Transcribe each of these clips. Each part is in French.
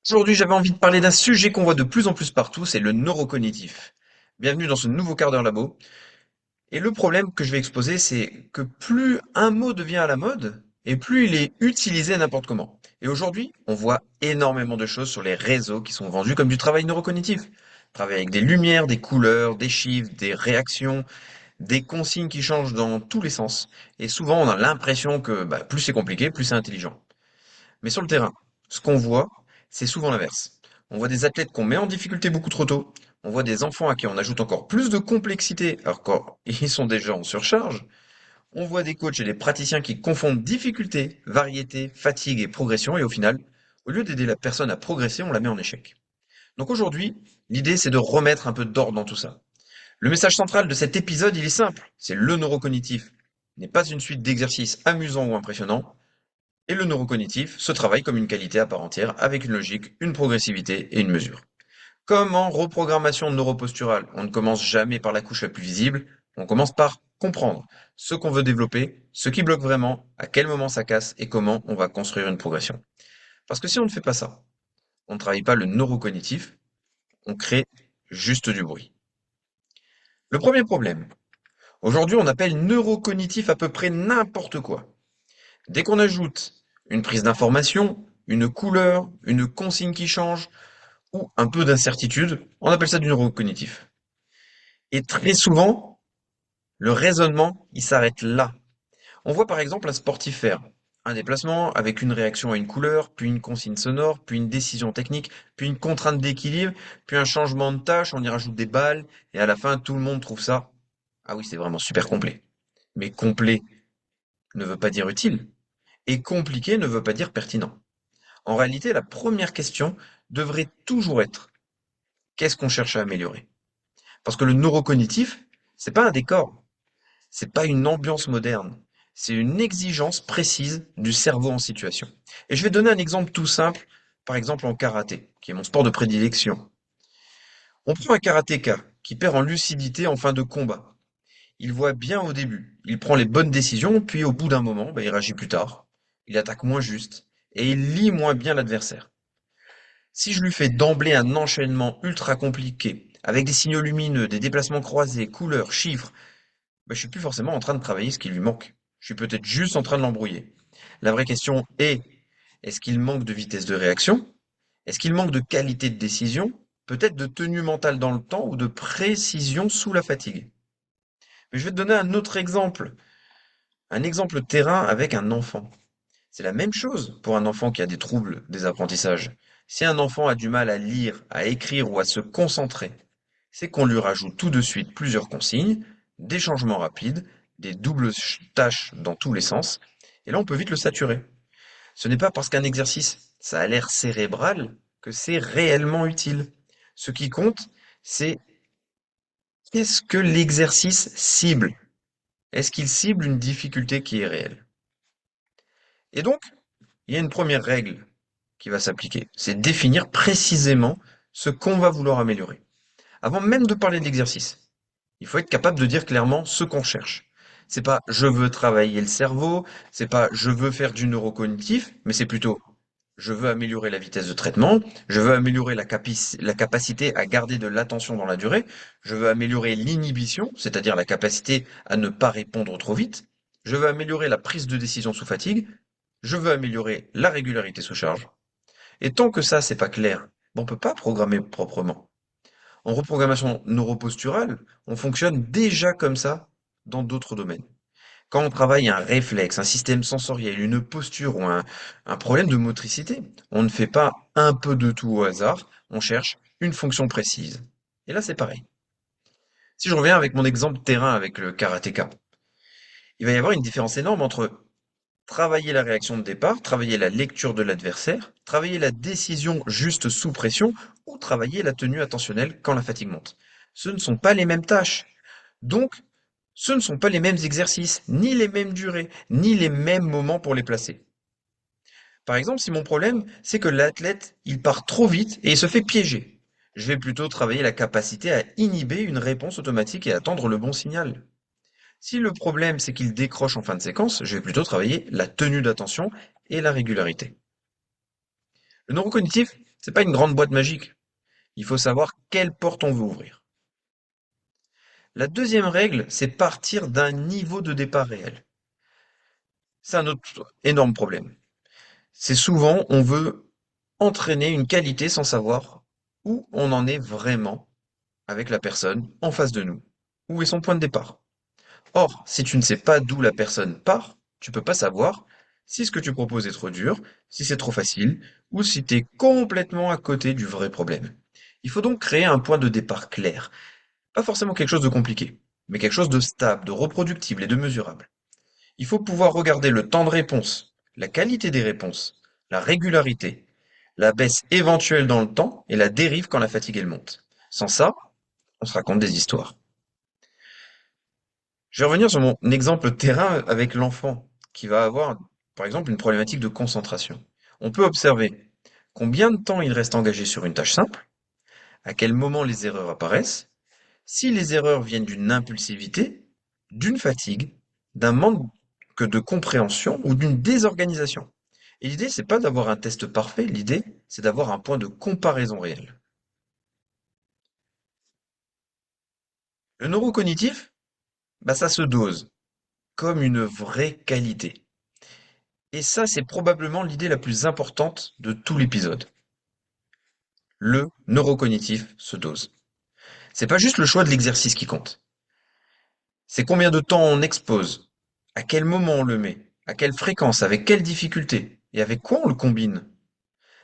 Aujourd'hui, j'avais envie de parler d'un sujet qu'on voit de plus en plus partout, c'est le neurocognitif. Bienvenue dans ce nouveau quart d'heure labo. Et le problème que je vais exposer, c'est que plus un mot devient à la mode, et plus il est utilisé n'importe comment. Et aujourd'hui, on voit énormément de choses sur les réseaux qui sont vendus comme du travail neurocognitif. Travail avec des lumières, des couleurs, des chiffres, des réactions, des consignes qui changent dans tous les sens. Et souvent, on a l'impression que plus c'est compliqué, plus c'est intelligent. Mais sur le terrain, ce qu'on voit, c'est souvent l'inverse. On voit des athlètes qu'on met en difficulté beaucoup trop tôt. On voit des enfants à qui on ajoute encore plus de complexité alors qu'ils sont déjà en surcharge. On voit des coachs et des praticiens qui confondent difficulté, variété, fatigue et progression et au final, au lieu d'aider la personne à progresser, on la met en échec. Donc aujourd'hui, l'idée c'est de remettre un peu d'ordre dans tout ça. Le message central de cet épisode, il est simple. C'est le neurocognitif n'est pas une suite d'exercices amusants ou impressionnants, et le neurocognitif se travaille comme une qualité à part entière, avec une logique, une progressivité et une mesure. Comme en reprogrammation neuroposturale, on ne commence jamais par la couche la plus visible, on commence par comprendre ce qu'on veut développer, ce qui bloque vraiment, à quel moment ça casse et comment on va construire une progression. Parce que si on ne fait pas ça, on ne travaille pas le neurocognitif, on crée juste du bruit. Le premier problème, aujourd'hui on appelle neurocognitif à peu près n'importe quoi. Dès qu'on ajoute une prise d'information, une couleur, une consigne qui change, ou un peu d'incertitude, on appelle ça du neurocognitif. Et très souvent, le raisonnement, il s'arrête là. On voit par exemple un sportif faire un déplacement avec une réaction à une couleur, puis une consigne sonore, puis une décision technique, puis une contrainte d'équilibre, puis un changement de tâche, on y rajoute des balles, et à la fin, tout le monde trouve ça. Ah oui, c'est vraiment super complet. Mais complet ne veut pas dire utile, et compliqué ne veut pas dire pertinent. En réalité, la première question devrait toujours être: qu'est-ce qu'on cherche à améliorer? Parce que le neurocognitif, c'est pas un décor, c'est pas une ambiance moderne, c'est une exigence précise du cerveau en situation. Et je vais donner un exemple tout simple, par exemple en karaté, qui est mon sport de prédilection. On prend un karatéka qui perd en lucidité en fin de combat. Il voit bien au début, il prend les bonnes décisions, puis au bout d'un moment, il réagit plus tard. Il attaque moins juste, et il lit moins bien l'adversaire. Si je lui fais d'emblée un enchaînement ultra compliqué, avec des signaux lumineux, des déplacements croisés, couleurs, chiffres, je suis plus forcément en train de travailler ce qui lui manque. Je suis peut-être juste en train de l'embrouiller. La vraie question est-ce qu'il manque de vitesse de réaction? Est-ce qu'il manque de qualité de décision? Peut-être de tenue mentale dans le temps ou de précision sous la fatigue. Mais je vais te donner un exemple terrain avec un enfant. C'est la même chose pour un enfant qui a des troubles des apprentissages. Si un enfant a du mal à lire, à écrire ou à se concentrer, c'est qu'on lui rajoute tout de suite plusieurs consignes, des changements rapides, des doubles tâches dans tous les sens, et là on peut vite le saturer. Ce n'est pas parce qu'un exercice, ça a l'air cérébral, que c'est réellement utile. Ce qui compte, c'est qu'est-ce que l'exercice cible? Est-ce qu'il cible une difficulté qui est réelle? Et donc, il y a une première règle qui va s'appliquer. C'est définir précisément ce qu'on va vouloir améliorer. Avant même de parler de l'exercice, il faut être capable de dire clairement ce qu'on cherche. C'est pas je veux travailler le cerveau, c'est pas je veux faire du neurocognitif, mais c'est plutôt je veux améliorer la vitesse de traitement, je veux améliorer la capacité à garder de l'attention dans la durée, je veux améliorer l'inhibition, c'est-à-dire la capacité à ne pas répondre trop vite, je veux améliorer la prise de décision sous fatigue, je veux améliorer la régularité sous charge. Et tant que ça, c'est pas clair, on peut pas programmer proprement. En reprogrammation neuroposturale, on fonctionne déjà comme ça dans d'autres domaines. Quand on travaille un réflexe, un système sensoriel, une posture ou un problème de motricité, on ne fait pas un peu de tout au hasard, on cherche une fonction précise. Et là, c'est pareil. Si je reviens avec mon exemple terrain avec le karatéka, il va y avoir une différence énorme entre travailler la réaction de départ, travailler la lecture de l'adversaire, travailler la décision juste sous pression ou travailler la tenue attentionnelle quand la fatigue monte. Ce ne sont pas les mêmes tâches. Donc, ce ne sont pas les mêmes exercices, ni les mêmes durées, ni les mêmes moments pour les placer. Par exemple, si mon problème, c'est que l'athlète, il part trop vite et il se fait piéger, je vais plutôt travailler la capacité à inhiber une réponse automatique et attendre le bon signal. Si le problème, c'est qu'il décroche en fin de séquence, je vais plutôt travailler la tenue d'attention et la régularité. Le neurocognitif, c'est pas une grande boîte magique. Il faut savoir quelle porte on veut ouvrir. La deuxième règle, c'est partir d'un niveau de départ réel. C'est un autre énorme problème. C'est souvent, on veut entraîner une qualité sans savoir où on en est vraiment avec la personne en face de nous. Où est son point de départ? Or, si tu ne sais pas d'où la personne part, tu peux pas savoir si ce que tu proposes est trop dur, si c'est trop facile, ou si tu es complètement à côté du vrai problème. Il faut donc créer un point de départ clair. Pas forcément quelque chose de compliqué, mais quelque chose de stable, de reproductible et de mesurable. Il faut pouvoir regarder le temps de réponse, la qualité des réponses, la régularité, la baisse éventuelle dans le temps et la dérive quand la fatigue elle monte. Sans ça, on se raconte des histoires. Je vais revenir sur mon exemple terrain avec l'enfant qui va avoir, par exemple, une problématique de concentration. On peut observer combien de temps il reste engagé sur une tâche simple, à quel moment les erreurs apparaissent, si les erreurs viennent d'une impulsivité, d'une fatigue, d'un manque de compréhension ou d'une désorganisation. Et l'idée, c'est pas d'avoir un test parfait, l'idée, c'est d'avoir un point de comparaison réel. Le neurocognitif, bah ça se dose comme une vraie qualité. Et ça, c'est probablement l'idée la plus importante de tout l'épisode. Le neurocognitif se dose. C'est pas juste le choix de l'exercice qui compte. C'est combien de temps on expose, à quel moment on le met, à quelle fréquence, avec quelle difficulté, et avec quoi on le combine.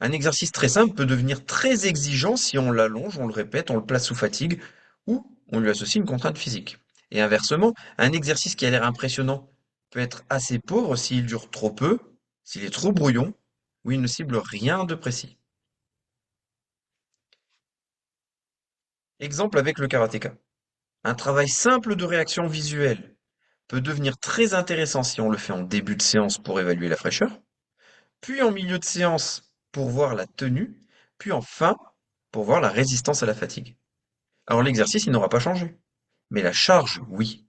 Un exercice très simple peut devenir très exigeant si on l'allonge, on le répète, on le place sous fatigue, ou on lui associe une contrainte physique. Et inversement, un exercice qui a l'air impressionnant peut être assez pauvre s'il dure trop peu, s'il est trop brouillon, ou il ne cible rien de précis. Exemple avec le karatéka. Un travail simple de réaction visuelle peut devenir très intéressant si on le fait en début de séance pour évaluer la fraîcheur, puis en milieu de séance pour voir la tenue, puis en fin pour voir la résistance à la fatigue. Alors l'exercice, il n'aura pas changé, mais la charge, oui.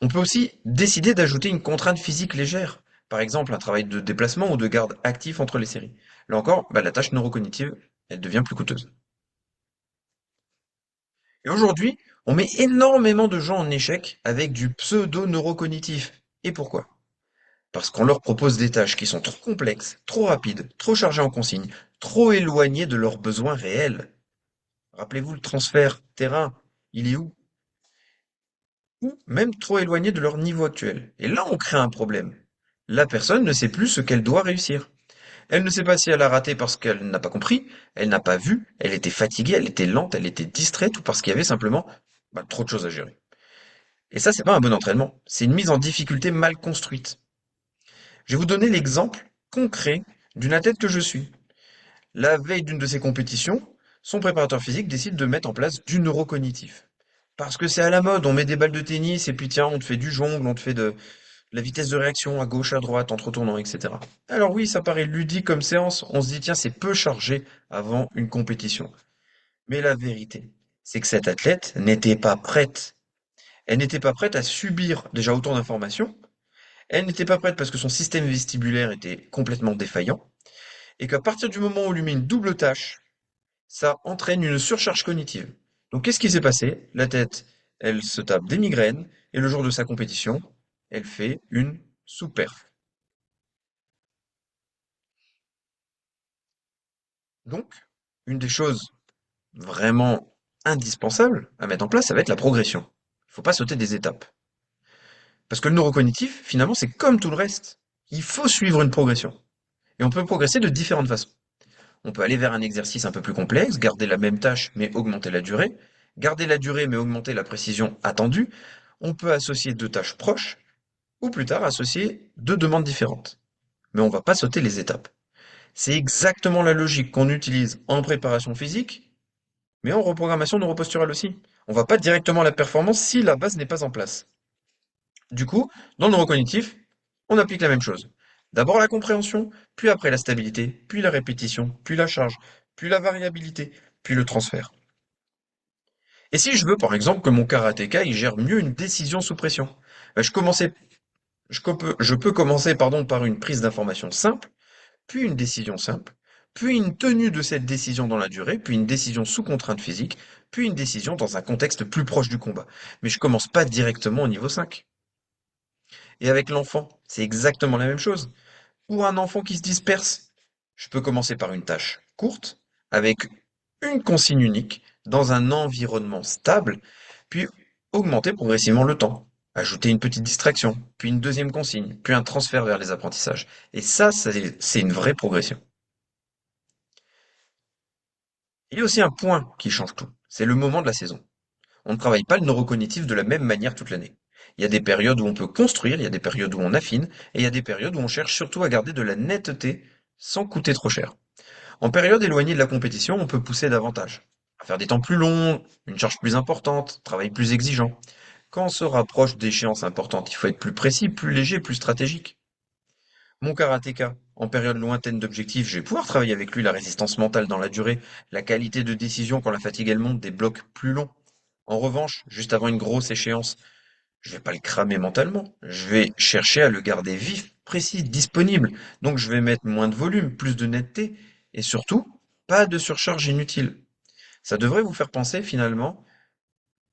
On peut aussi décider d'ajouter une contrainte physique légère, par exemple un travail de déplacement ou de garde actif entre les séries. Là encore, bah, la tâche neurocognitive, elle devient plus coûteuse. Et aujourd'hui, on met énormément de gens en échec avec du pseudo-neurocognitif. Et pourquoi? Parce qu'on leur propose des tâches qui sont trop complexes, trop rapides, trop chargées en consignes, trop éloignées de leurs besoins réels. Rappelez-vous le transfert terrain, il est où? Ou même trop éloigné de leur niveau actuel. Et là, on crée un problème. La personne ne sait plus ce qu'elle doit réussir. Elle ne sait pas si elle a raté parce qu'elle n'a pas compris, elle n'a pas vu, elle était fatiguée, elle était lente, elle était distraite ou parce qu'il y avait simplement trop de choses à gérer. Et ça, c'est pas un bon entraînement. C'est une mise en difficulté mal construite. Je vais vous donner l'exemple concret d'une athlète que je suis. La veille d'une de ses compétitions, son préparateur physique décide de mettre en place du neurocognitif. Parce que c'est à la mode, on met des balles de tennis et puis tiens, on te fait du jongle, on te fait de la vitesse de réaction à gauche, à droite, en te retournant, etc. Alors oui, ça paraît ludique comme séance, on se dit tiens, c'est peu chargé avant une compétition. Mais la vérité, c'est que cette athlète n'était pas prête. Elle n'était pas prête à subir déjà autant d'informations, elle n'était pas prête parce que son système vestibulaire était complètement défaillant, et qu'à partir du moment où on lui met une double tâche, ça entraîne une surcharge cognitive. Donc qu'est-ce qui s'est passé? La tête, elle se tape des migraines, et le jour de sa compétition, elle fait une sous-perf. Donc, une des choses vraiment indispensables à mettre en place, ça va être la progression. Il ne faut pas sauter des étapes. Parce que le neurocognitif, finalement, c'est comme tout le reste. Il faut suivre une progression. Et on peut progresser de différentes façons. On peut aller vers un exercice un peu plus complexe, garder la même tâche mais augmenter la durée, garder la durée mais augmenter la précision attendue. On peut associer deux tâches proches, ou plus tard associer deux demandes différentes. Mais on ne va pas sauter les étapes. C'est exactement la logique qu'on utilise en préparation physique, mais en reprogrammation neuroposturale aussi. On ne va pas directement à la performance si la base n'est pas en place. Du coup, dans le neurocognitif, on applique la même chose. D'abord la compréhension, puis après la stabilité, puis la répétition, puis la charge, puis la variabilité, puis le transfert. Et si je veux par exemple que mon karatéka il gère mieux une décision sous pression, je peux commencer par une prise d'information simple, puis une décision simple, puis une tenue de cette décision dans la durée, puis une décision sous contrainte physique, puis une décision dans un contexte plus proche du combat. Mais je commence pas directement au niveau 5. Et avec l'enfant, c'est exactement la même chose. Pour un enfant qui se disperse, je peux commencer par une tâche courte, avec une consigne unique, dans un environnement stable, puis augmenter progressivement le temps. Ajouter une petite distraction, puis une deuxième consigne, puis un transfert vers les apprentissages. Et ça, c'est une vraie progression. Il y a aussi un point qui change tout, c'est le moment de la saison. On ne travaille pas le neurocognitif de la même manière toute l'année. Il y a des périodes où on peut construire, il y a des périodes où on affine, et il y a des périodes où on cherche surtout à garder de la netteté sans coûter trop cher. En période éloignée de la compétition, on peut pousser davantage, à faire des temps plus longs, une charge plus importante, travail plus exigeant. Quand on se rapproche d'échéances importantes, il faut être plus précis, plus léger, plus stratégique. Mon karatéka, en période lointaine d'objectifs, je vais pouvoir travailler avec lui la résistance mentale dans la durée, la qualité de décision quand la fatigue elle monte, des blocs plus longs. En revanche, juste avant une grosse échéance, je vais pas le cramer mentalement. Je vais chercher à le garder vif, précis, disponible. Donc je vais mettre moins de volume, plus de netteté, et surtout, pas de surcharge inutile. Ça devrait vous faire penser finalement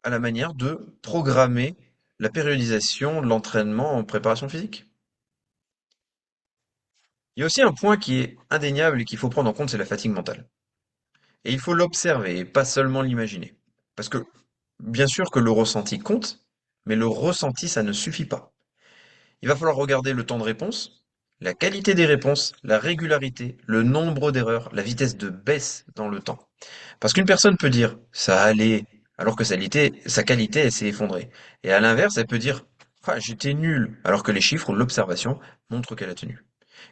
à la manière de programmer la périodisation de l'entraînement en préparation physique. Il y a aussi un point qui est indéniable et qu'il faut prendre en compte, c'est la fatigue mentale. Et il faut l'observer et pas seulement l'imaginer. Parce que, bien sûr que le ressenti compte, mais le ressenti, ça ne suffit pas. Il va falloir regarder le temps de réponse, la qualité des réponses, la régularité, le nombre d'erreurs, la vitesse de baisse dans le temps. Parce qu'une personne peut dire ça allait, alors que sa qualité elle s'est effondrée. Et à l'inverse, elle peut dire ah, j'étais nul, alors que les chiffres ou l'observation montrent qu'elle a tenu.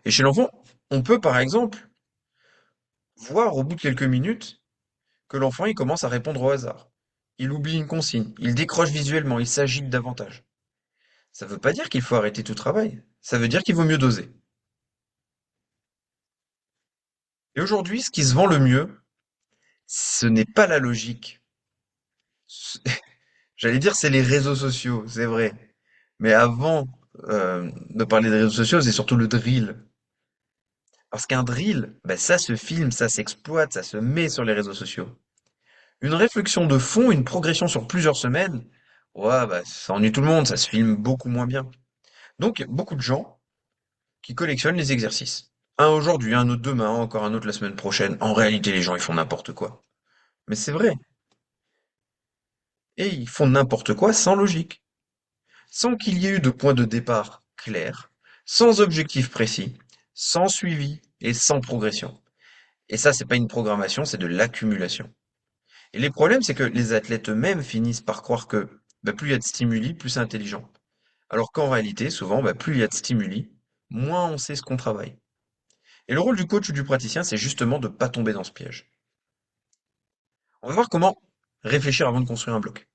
Et chez l'enfant, on peut par exemple voir au bout de quelques minutes que l'enfant il commence à répondre au hasard. Il oublie une consigne, il décroche visuellement, il s'agite davantage. Ça ne veut pas dire qu'il faut arrêter tout travail. Ça veut dire qu'il vaut mieux doser. Et aujourd'hui, ce qui se vend le mieux, ce n'est pas la logique. J'allais dire c'est les réseaux sociaux, c'est vrai. Mais avant de parler des réseaux sociaux, c'est surtout le drill. Parce qu'un drill, ben ça se filme, ça s'exploite, ça se met sur les réseaux sociaux. Une réflexion de fond, une progression sur plusieurs semaines, ouais, bah, ça ennuie tout le monde, ça se filme beaucoup moins bien. Donc, beaucoup de gens qui collectionnent les exercices. Un aujourd'hui, un autre demain, encore un autre la semaine prochaine. En réalité, les gens, ils font n'importe quoi. Mais c'est vrai. Et ils font n'importe quoi sans logique. Sans qu'il y ait eu de point de départ clair, sans objectif précis, sans suivi et sans progression. Et ça, c'est pas une programmation, c'est de l'accumulation. Et les problèmes, c'est que les athlètes eux-mêmes finissent par croire que bah, plus il y a de stimuli, plus c'est intelligent. Alors qu'en réalité, souvent, bah, plus il y a de stimuli, moins on sait ce qu'on travaille. Et le rôle du coach ou du praticien, c'est justement de ne pas tomber dans ce piège. On va voir comment réfléchir avant de construire un bloc.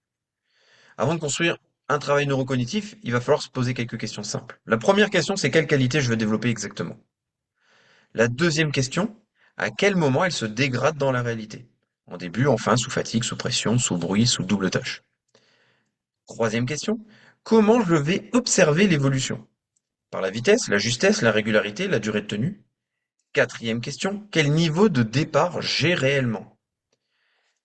Avant de construire un travail neurocognitif, il va falloir se poser quelques questions simples. La première question, c'est quelle qualité je veux développer exactement. La deuxième question, à quel moment elle se dégrade dans la réalité. En début, en fin, sous fatigue, sous pression, sous bruit, sous double tâche. Troisième question, comment je vais observer l'évolution? Par la vitesse, la justesse, la régularité, la durée de tenue. Quatrième question, quel niveau de départ j'ai réellement?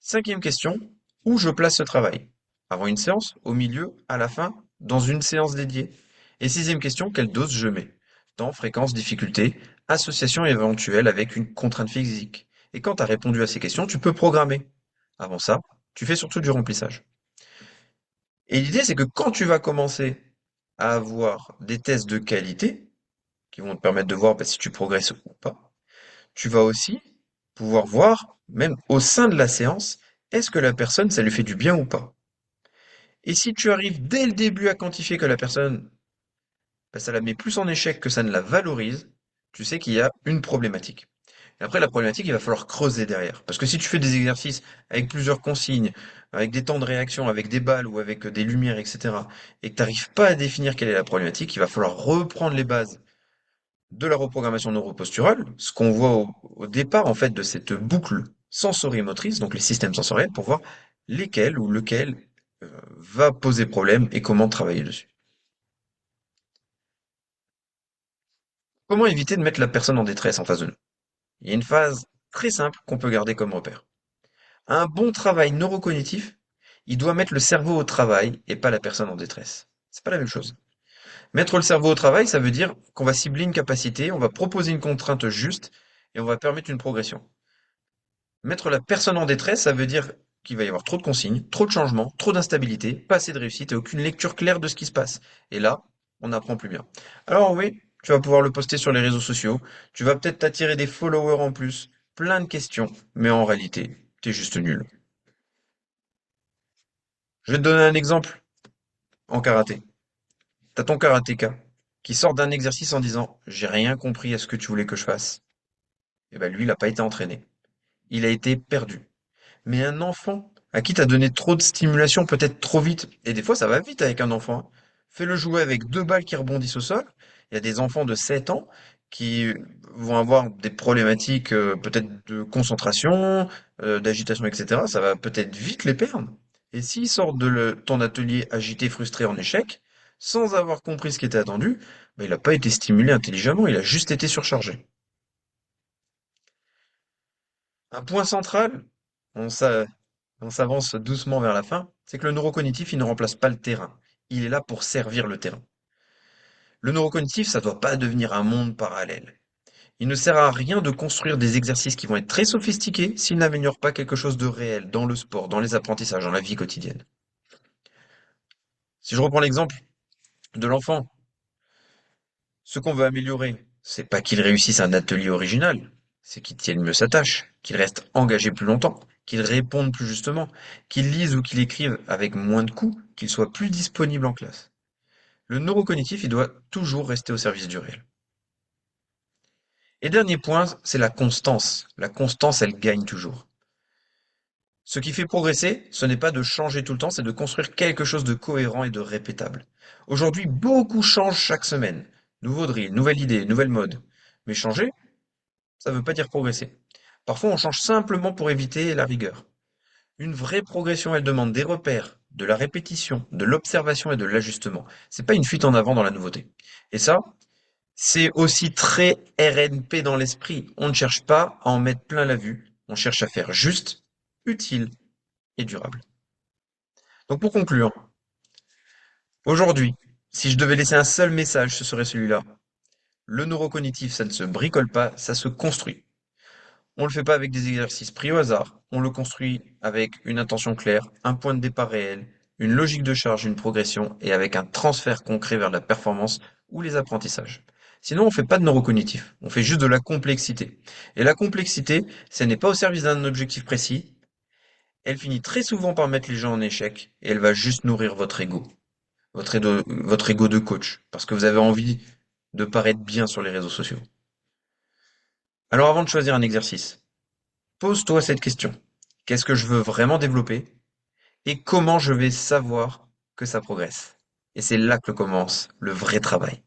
Cinquième question, où je place ce travail? Avant une séance, au milieu, à la fin, dans une séance dédiée? Et sixième question, quelle dose je mets? Temps, fréquence, difficulté, association éventuelle avec une contrainte physique. Et quand tu as répondu à ces questions, tu peux programmer. Avant ça, tu fais surtout du remplissage. Et l'idée, c'est que quand tu vas commencer à avoir des tests de qualité, qui vont te permettre de voir bah, si tu progresses ou pas, tu vas aussi pouvoir voir, même au sein de la séance, est-ce que la personne, ça lui fait du bien ou pas? Et si tu arrives dès le début à quantifier que la personne, bah, ça la met plus en échec que ça ne la valorise, tu sais qu'il y a une problématique. Et après, la problématique, il va falloir creuser derrière. Parce que si tu fais des exercices avec plusieurs consignes, avec des temps de réaction, avec des balles ou avec des lumières, etc., et que tu n'arrives pas à définir quelle est la problématique, il va falloir reprendre les bases de la reprogrammation neuroposturale, ce qu'on voit au départ en fait de cette boucle sensorimotrice, donc les systèmes sensoriels, pour voir lesquels ou lequel va poser problème et comment travailler dessus. Comment éviter de mettre la personne en détresse en face de nous? Il y a une phase très simple qu'on peut garder comme repère. Un bon travail neurocognitif, il doit mettre le cerveau au travail et pas la personne en détresse. C'est pas la même chose. Mettre le cerveau au travail, ça veut dire qu'on va cibler une capacité, on va proposer une contrainte juste et on va permettre une progression. Mettre la personne en détresse, ça veut dire qu'il va y avoir trop de consignes, trop de changements, trop d'instabilité, pas assez de réussite et aucune lecture claire de ce qui se passe. Et là, on n'apprend plus bien. Alors oui, tu vas pouvoir le poster sur les réseaux sociaux, tu vas peut-être t'attirer des followers en plus, plein de questions, mais en réalité, t'es juste nul. Je vais te donner un exemple en karaté. T'as ton karatéka qui sort d'un exercice en disant j'ai rien compris à ce que tu voulais que je fasse. Et ben lui, il n'a pas été entraîné. Il a été perdu. Mais un enfant à qui t'as donné trop de stimulation peut-être trop vite, et des fois ça va vite avec un enfant, hein. Fais-le jouer avec deux balles qui rebondissent au sol. Il y a des enfants de 7 ans qui vont avoir des problématiques peut-être de concentration, d'agitation, etc. Ça va peut-être vite les perdre. Et s'ils sortent de ton atelier agité, frustré, en échec, sans avoir compris ce qui était attendu, ben, il n'a pas été stimulé intelligemment, il a juste été surchargé. Un point central, on, s'a- on s'avance doucement vers la fin, c'est que le neurocognitif, il ne remplace pas le terrain. Il est là pour servir le terrain. Le neurocognitif, ça ne doit pas devenir un monde parallèle. Il ne sert à rien de construire des exercices qui vont être très sophistiqués s'ils n'améliorent pas quelque chose de réel dans le sport, dans les apprentissages, dans la vie quotidienne. Si je reprends l'exemple de l'enfant, ce qu'on veut améliorer, c'est pas qu'il réussisse un atelier original, c'est qu'il tienne mieux sa tâche, qu'il reste engagé plus longtemps, qu'il réponde plus justement, qu'il lise ou qu'il écrive avec moins de coups, qu'il soit plus disponible en classe. Le neurocognitif, il doit toujours rester au service du réel. Et dernier point, c'est la constance. La constance, elle gagne toujours. Ce qui fait progresser, ce n'est pas de changer tout le temps, c'est de construire quelque chose de cohérent et de répétable. Aujourd'hui, beaucoup changent chaque semaine. Nouveau drill, nouvelle idée, nouvelle mode. Mais changer, ça ne veut pas dire progresser. Parfois, on change simplement pour éviter la rigueur. Une vraie progression, elle demande des repères, de la répétition, de l'observation et de l'ajustement. C'est pas une fuite en avant dans la nouveauté. Et ça, c'est aussi très RNP dans l'esprit. On ne cherche pas à en mettre plein la vue. On cherche à faire juste, utile et durable. Donc pour conclure, aujourd'hui, si je devais laisser un seul message, ce serait celui-là. Le neurocognitif, ça ne se bricole pas, ça se construit. On le fait pas avec des exercices pris au hasard. On le construit avec une intention claire, un point de départ réel, une logique de charge, une progression et avec un transfert concret vers la performance ou les apprentissages. Sinon, on fait pas de neurocognitif. On fait juste de la complexité. Et la complexité, ce n'est pas au service d'un objectif précis. Elle finit très souvent par mettre les gens en échec et elle va juste nourrir votre ego de coach parce que vous avez envie de paraître bien sur les réseaux sociaux. Alors avant de choisir un exercice, pose-toi cette question. Qu'est-ce que je veux vraiment développer et comment je vais savoir que ça progresse? Et c'est là que commence le vrai travail.